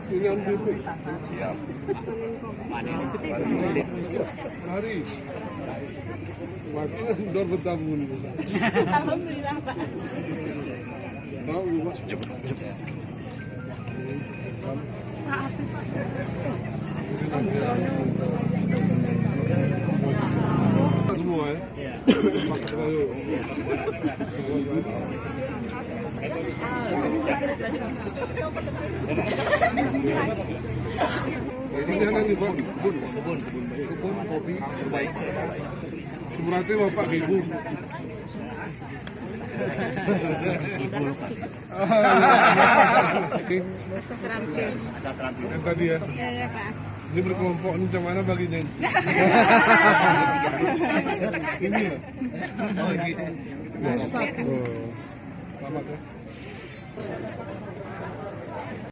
Ini om dulu. Siap. Mari. Waktu sudah bertabung. Alhamdulillah Pak. Tahu Pak. Maaf Pak. Semua ya. Ini jangan di kebun kopi terbaik. Berarti bapak ibu. Asal terampil. Yang tadi ya. Iya Pak. Ini berkelompok ini macam mana baginya? Ini ya. Oh gitu. Oh. Selamat ya.